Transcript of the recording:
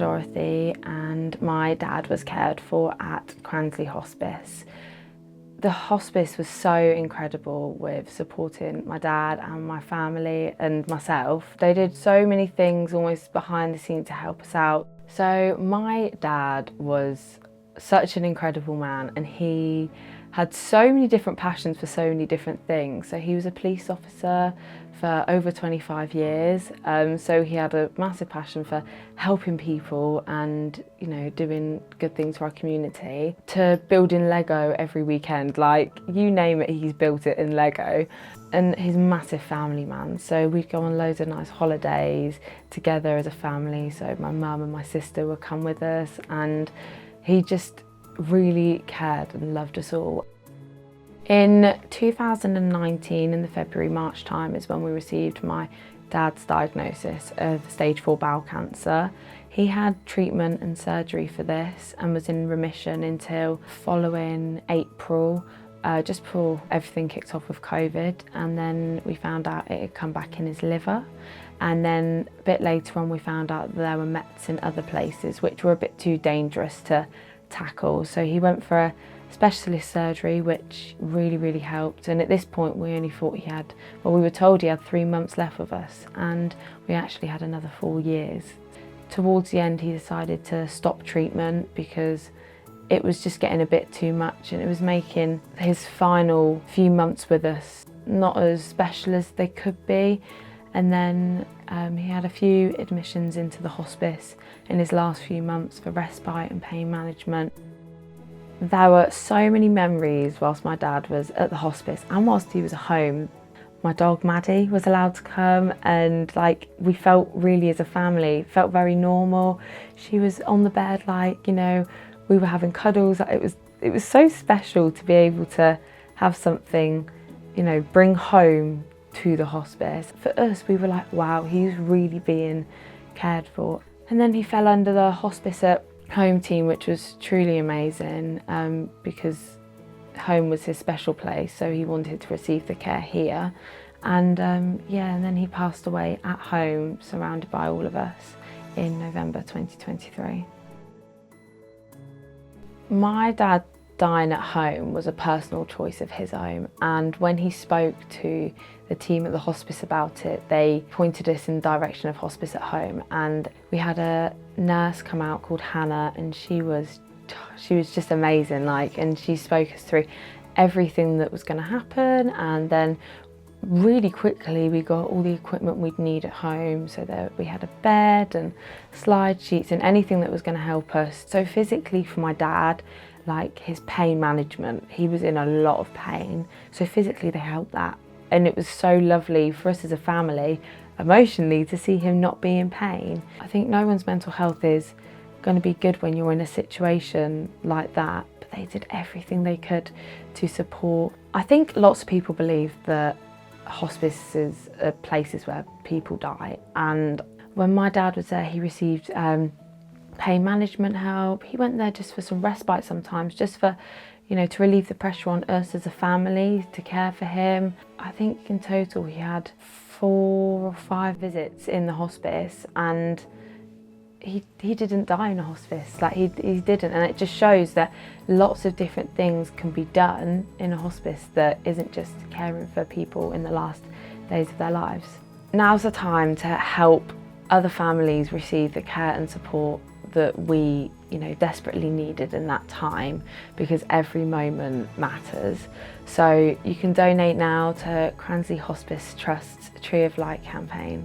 Lara Dorothy, and my dad was cared for at Cransley Hospice. The hospice was so incredible with supporting my dad and my family and myself. They did so many things almost behind the scenes to help us out. So my dad was such an incredible man, and he had so many different passions for so many different things. So he was a police officer for over 25 years. So he had a massive passion for helping people and, you know, doing good things for our community, to building Lego every weekend. Like, you name it, he's built it in Lego. And he's a massive family man. So we'd go on loads of nice holidays together as a family. So my mum and my sister would come with us, and he just really cared and loved us all. In 2019, in the February-March time, is when we received my dad's diagnosis of stage 4 bowel cancer. He had treatment and surgery for this and was in remission until following April, just before everything kicked off with COVID, and then we found out it had come back in his liver. And then a bit later on we found out that there were mets in other places which were a bit too dangerous to tackle. So he went for a specialist surgery, which really helped. And at this point we only thought he had, well, we were told he had 3 months left with us, and we actually had another 4 years. Towards the end he decided to stop treatment because it was just getting a bit too much, and it was making his final few months with us not as special as they could be. And then he had a few admissions into the hospice in his last few months for respite and pain management. There were so many memories whilst my dad was at the hospice and whilst he was at home. My dog Maddie was allowed to come, and like, we felt really as a family, felt very normal. She was on the bed, like, you know, we were having cuddles. It was so special to be able to have something, you know, bring home to the hospice. For us, we were like, wow, he's really being cared for. And then he fell under the hospice at home team, which was truly amazing, because home was his special place, so he wanted to receive the care here. And yeah, and then he passed away at home, surrounded by all of us, in November 2023. My dad dying at home was a personal choice of his own, and when he spoke to the team at the hospice about it, they pointed us in the direction of hospice at home. And we had a nurse come out called Hannah, and she was just amazing, like, and she spoke us through everything that was going to happen. And then really quickly we got all the equipment we'd need at home, so that we had a bed and slide sheets and anything that was going to help us. So physically for my dad, like his pain management, he was in a lot of pain, so physically they helped that. And it was so lovely for us as a family, emotionally, to see him not be in pain. I think no one's mental health is going to be good when you're in a situation like that, but they did everything they could to support. I think lots of people believe that hospices are places where people die, and when my dad was there he received pain management help. He went there just for some respite sometimes, just for, you know, to relieve the pressure on us as a family to care for him. I think in total he had 4 or 5 visits in the hospice, and he didn't die in a hospice. Like, he didn't, and it just shows that lots of different things can be done in a hospice that isn't just caring for people in the last days of their lives. Now's the time to help other families receive the care and support that we, you know, desperately needed in that time, because every moment matters. So you can donate now to Cransley Hospice Trust's Tree of Light campaign.